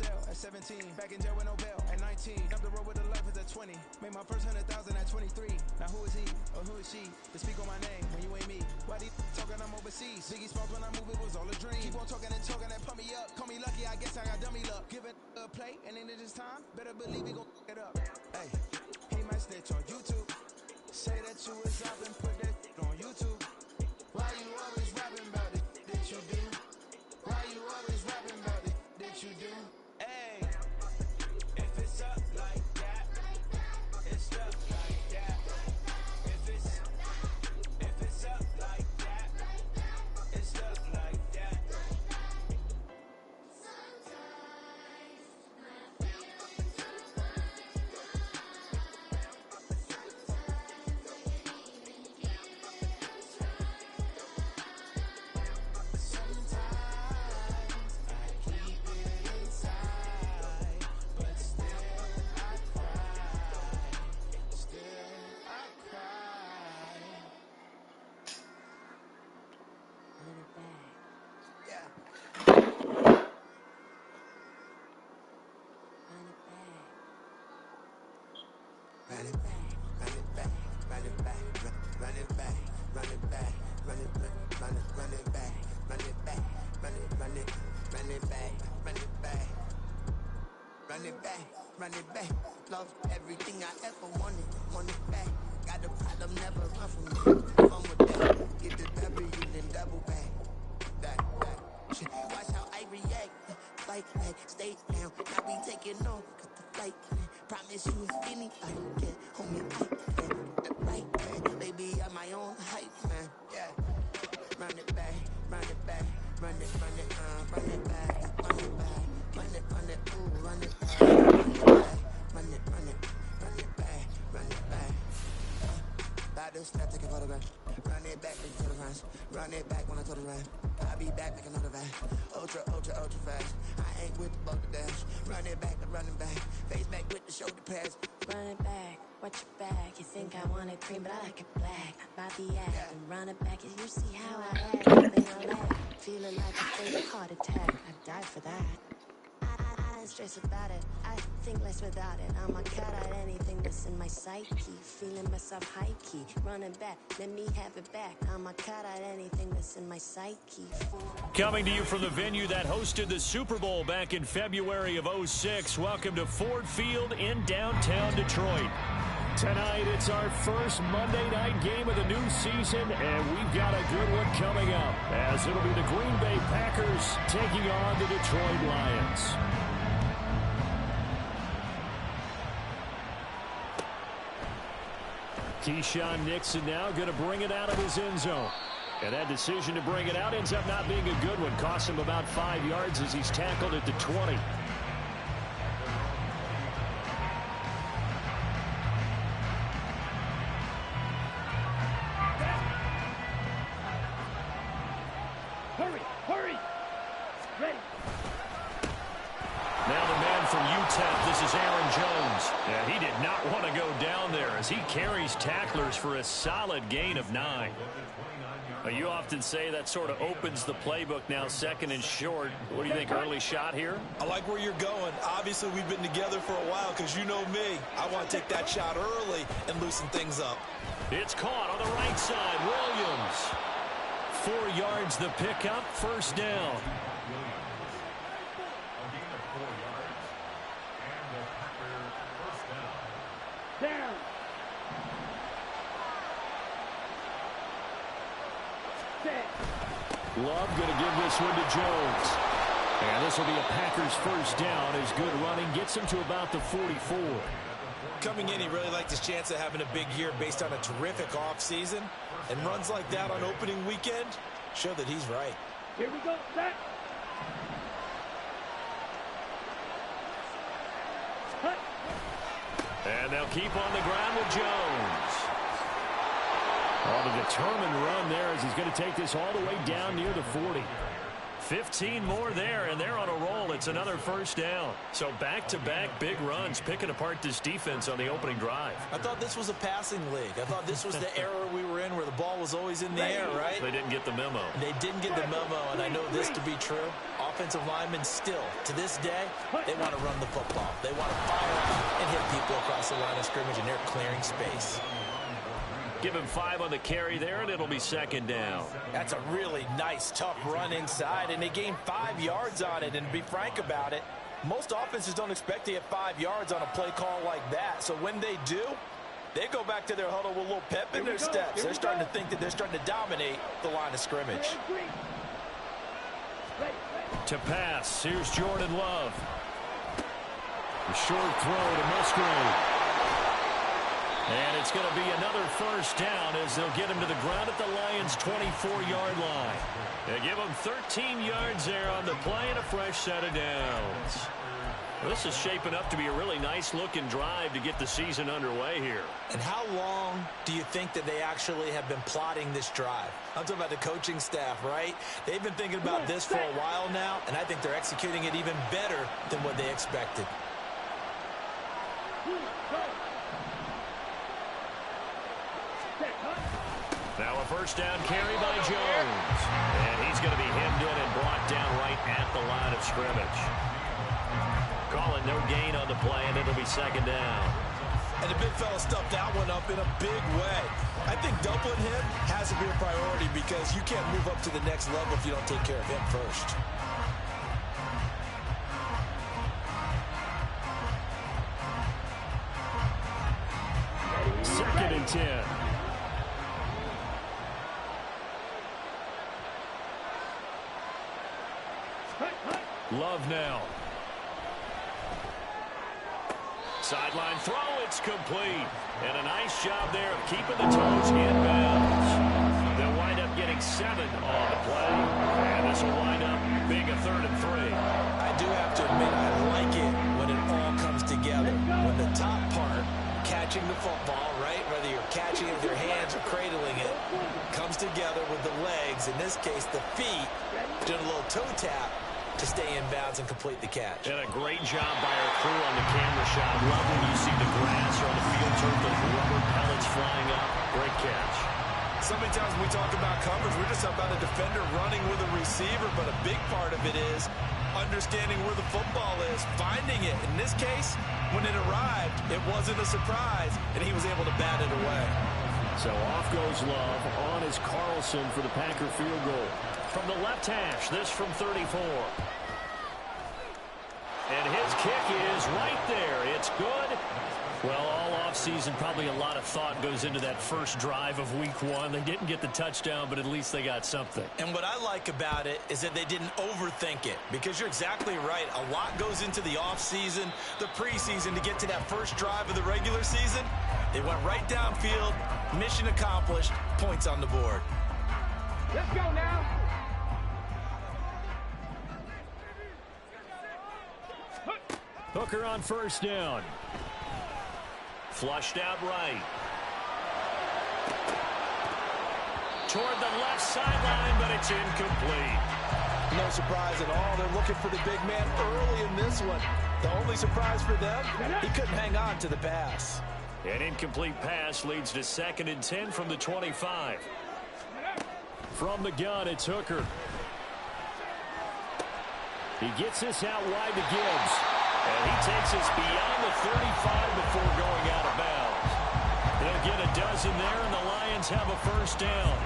cell at 17. Back in jail with no bail at 19. Up the road with the life is at 20. Made my first 100,000 at 23. Now who is he or who is she to speak on my name when you ain't me? Why these talking I'm overseas? Biggie Smalls when I move it was all a dream. Keep on talking and pump me up. Call me lucky, I guess I got dummy luck. Give it a play and then it is time. Better believe we gon' it up. Hey, he might snitch on YouTube. Say that you was up and put that on YouTube. Why you always rapping about it that you do? Why you always rapping about it that you do? Hey, if it's up like that, it's up like that. If it's up like that, it's up like that. Run it back, love everything I ever wanted, want it back. Got a problem, never run from me. Fun with that, get the W, then double back. That. Shit. Watch how I react, like that, stay down. Now we taking off, cause the flight plan. Promise you if anybody can, homie, I can. The right man, baby, I'm my own hype, man. Yeah, run it back, run it back, run it back, run it back, run it back. Run it, ooh, run it back, run it back, run it back. Back this step, take a photograph. Run it back, into the runs. Run it back when I told the run. I'll be back, make another back. Ultra fast. I ain't with the bug the dash. Run it back, running back. Face back with the shoulder pads. Run it back, watch your back. You think I want it cream, but I like it black. About the act and run it back. You see how I act, nothing on that. Feeling like a fake heart attack. I'd die for that. I ain't stressed about it, I think less without it. I'ma cut out anything that's in my psyche. Feeling myself high-key, running back, let me have it back. I'ma cut out anything that's in my psyche. Coming to you from the venue that hosted the Super Bowl back in February of '06. Welcome to Ford Field in downtown Detroit. Tonight, it's our first Monday night game of the new season, and we've got a good one coming up, as it'll be the Green Bay Packers taking on the Detroit Lions. Keyshawn Nixon now going to bring it out of his end zone. And that decision to bring it out ends up not being a good one. Costs him about 5 yards as he's tackled at the 20. Hurry! Ready. Now the man from UTEP, this is Aaron Jones. Yeah, he did not want to go down there as he carries tacklers for a solid gain of 9. You often say that sort of opens the playbook now, second and short. What do you think, early shot here? I like where you're going. Obviously, we've been together for a while because you know me. I want to take that shot early and loosen things up. It's caught on the right side. Williams. 4 yards the pickup, first down. Down. Love going to give this one to Jones. And this will be a Packers first down as good running gets him to about the 44. Coming in, he really liked his chance of having a big year based on a terrific offseason. And runs like that on opening weekend show that he's right. Here we go, set. Cut. And they'll keep on the ground with Jones. On a determined run there as he's going to take this all the way down near the 40. 15 more there, and they're on a roll. It's another first down. So back-to-back big runs, picking apart this defense on the opening drive. I thought this was a passing league. I thought this was the era we were in where the ball was always in the air, right? They didn't get the memo. They didn't get the memo, and I know this to be true. offensive linemen still, to this day, they want to run the football. They want to fire out and hit people across the line of scrimmage, and they're clearing space. Give him 5 on the carry there, and it'll be second down. That's a really nice, tough run inside, and they gained 5 yards on it. And to be frank about it, most offenses don't expect to get 5 yards on a play call like that. So when they do, they go back to their huddle with a little pep in their steps. They're starting to think that they're starting to dominate the line of scrimmage. To pass, here's Jordan Love. A short throw to Musgrave. And it's going to be another first down as they'll get him to the ground at the Lions' 24-yard line. They give him 13 yards there on the play and a fresh set of downs. Well, this is shaping up to be a really nice-looking drive to get the season underway here. And how long do you think that they actually have been plotting this drive? I'm talking about the coaching staff, right? They've been thinking about this for a while now, and I think they're executing it even better than what they expected. Now a first down carry by Jones. And he's going to be hemmed in and brought down right at the line of scrimmage. Calling no gain on the play, and it'll be second down. And the big fella stuffed that one up in a big way. I think doubling him has to be a priority because you can't move up to the next level if you don't take care of him first. Second and 10. Love now. Sideline throw, it's complete. And a nice job there of keeping the toes in bounds. They'll wind up getting 7 on the play. And this will wind up being a 3rd and 3. I do have to admit, I like it when it all comes together. When the top part, catching the football, right, whether you're catching it with your hands or cradling it, comes together with the legs, in this case the feet, doing a little toe tap to stay in bounds and complete the catch. And a great job by our crew on the camera shot. Love when you see the grass or on the field turf, those rubber pellets flying up. Great catch. So many times when we talk about coverage, we're just about a defender running with a receiver, but a big part of it is understanding where the football is, finding it. In this case, when it arrived, it wasn't a surprise, and he was able to bat it away. So off goes Love. On is Carlson for the Packer field goal. From the left hash, this from 34. And his kick is right there. It's good. Well, all offseason, probably a lot of thought goes into that first drive of week 1. They didn't get the touchdown, but at least they got something. And what I like about it is that they didn't overthink it, because you're exactly right. A lot goes into the offseason, the preseason, to get to that first drive of the regular season. They went right downfield, mission accomplished, points on the board. Let's go now. Hooker on first down. Flushed out right. Toward the left sideline, but it's incomplete. No surprise at all. They're looking for the big man early in this one. The only surprise for them, he couldn't hang on to the pass. An incomplete pass leads to 2nd and 10 from the 25. From the gun, it's Hooker. He gets this out wide to Gibbs. And he takes us beyond the 35 before going out of bounds. They'll get a dozen there, and the Lions have a first down.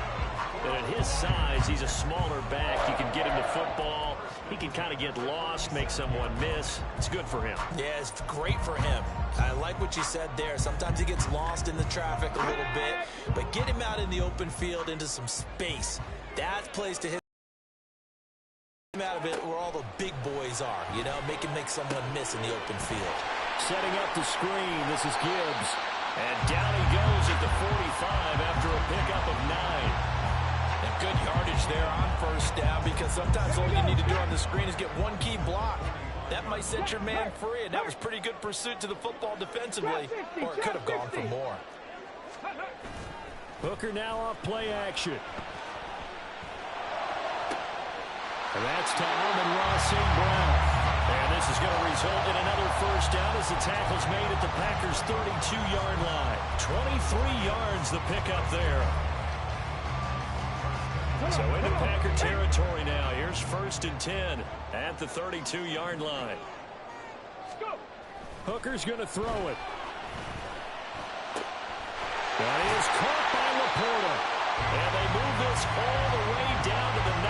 And at his size, he's a smaller back. You can get him the football. He can kind of get lost, make someone miss. It's good for him. Yeah, it's great for him. I like what you said there. Sometimes he gets lost in the traffic a little bit. But get him out in the open field into some space. That plays to his out of it where all the big boys are, you know, make someone miss in the open field. Setting up the screen, this is Gibbs. And down he goes at the 45 after a pickup of 9. And good yardage there on first down, because sometimes all you need to do on the screen is get one key block. That might set your man free, and that was pretty good pursuit to the football defensively, or it could have gone for more. Hooker now off play action. And that's to Amon-Ra St. Brown. And this is going to result in another first down as the tackle's made at the Packers' 32-yard line. 23 yards the pickup there. So into Packer territory now. Here's 1st and 10 at the 32-yard line. Hooker's going to throw it. That is caught by Laporta. And they move this all the way down to the 9.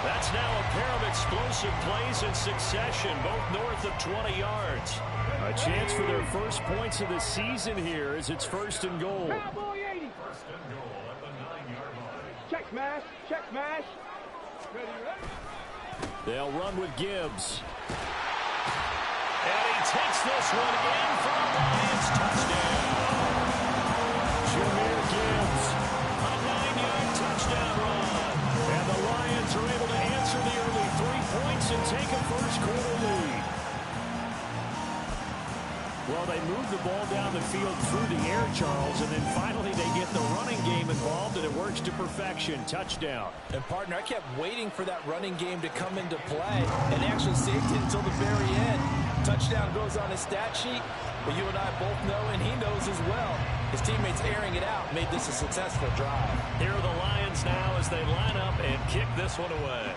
That's now a pair of explosive plays in succession, both north of 20 yards. A chance for their first points of the season here as it's 1st and goal. Cowboy 80. Check smash. Check smash. They'll run with Gibbs. And he takes this one in for a Lions touchdown. Jahmyr Gibbs, a 9-yard touchdown run. And the Lions are able to answer the early 3 points and take a first-quarter lead. Well, they move the ball down the field through the air, Charles, and then finally they get the running game involved, and it works to perfection. Touchdown. And, partner, I kept waiting for that running game to come into play and actually saved it until the very end. Touchdown goes on his stat sheet, but you and I both know, and he knows as well, his teammates airing it out made this a successful drive. Here are the Lions now as they line up and kick this one away.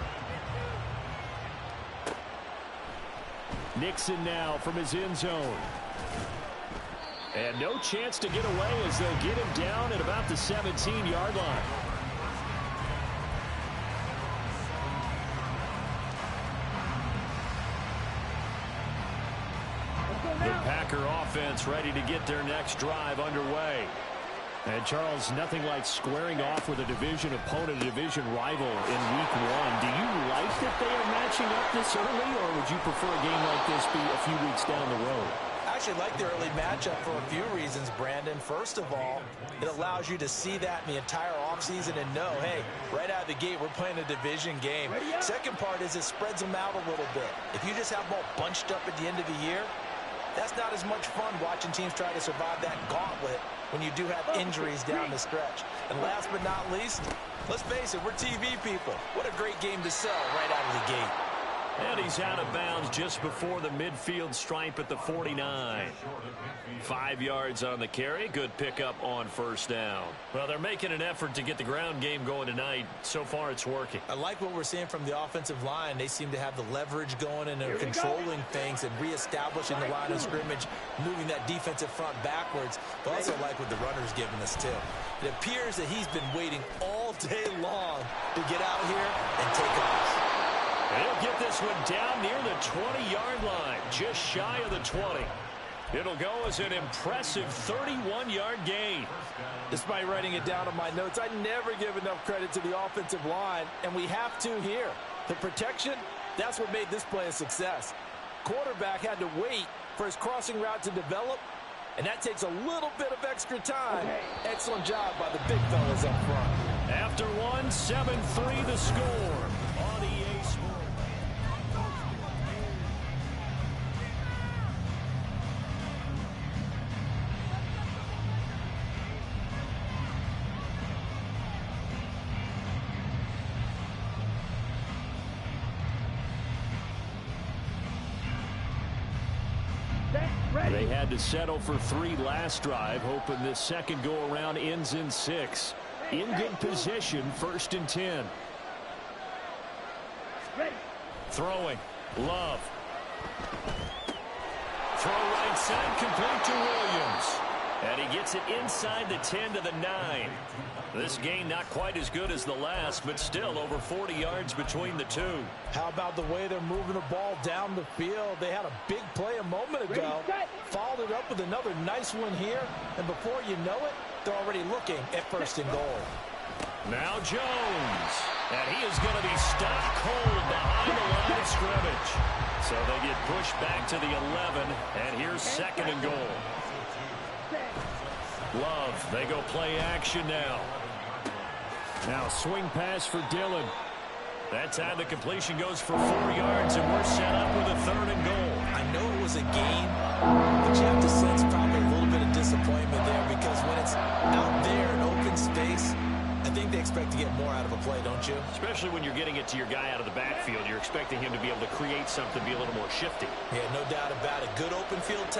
Nixon now from his end zone. And no chance to get away as they'll get him down at about the 17-yard line. The Packer offense ready to get their next drive underway. And, Charles, nothing like squaring off with a division opponent, a division rival in Week 1. Do you like that they are matching up this early, or would you prefer a game like this be a few weeks down the road? I actually like the early matchup for a few reasons, Brandon. First of all, it allows you to see that in the entire offseason and know, hey, right out of the gate, we're playing a division game. Second part is it spreads them out a little bit. If you just have them all bunched up at the end of the year, that's not as much fun watching teams try to survive that gauntlet when you do have injuries down the stretch. And last but not least, let's face it, we're TV people. What a great game to sell right out of the gate. And he's out of bounds just before the midfield stripe at the 49. 5 yards on the carry. Good pickup on first down. Well, they're making an effort to get the ground game going tonight. So far, it's working. I like what we're seeing from the offensive line. They seem to have the leverage going, and they're controlling things and reestablishing the line of scrimmage, moving that defensive front backwards. But also like what the runner's giving us, too. It appears that he's been waiting all day long to get out here and take off. He'll get this one down near the 20-yard line, just shy of the 20. It'll go as an impressive 31-yard gain. Despite writing it down on my notes, I never give enough credit to the offensive line, and we have to here. The protection, that's what made this play a success. Quarterback had to wait for his crossing route to develop, and that takes a little bit of extra time. Excellent job by the big fellas up front. After one, 7-3 the score. They had to settle for 3 last drive, hoping this second go-around ends in 6. In good position, 1st and 10. Throwing. Love. Throw right side, complete to Williams. And he gets it inside the 10 to the 9. This gain not quite as good as the last, but still over 40 yards between the two. How about the way they're moving the ball down the field? They had a big play a moment ago, followed it up with another nice one here, and before you know it, they're already looking at 1st and goal. Now Jones, and he is going to be stopped cold behind the line of scrimmage. So they get pushed back to the 11, and here's 2nd and goal. Love, they go play action now. Now swing pass for Dillon. That time the completion goes for 4 yards, and we're set up with a 3rd and goal. I know it was a gain, but you have to sense probably a little bit of disappointment there, because when it's out there in open space, I think they expect to get more out of a play, don't you? Especially when you're getting it to your guy out of the backfield. You're expecting him to be able to create something, be a little more shifty. Yeah, no doubt about it. Good open field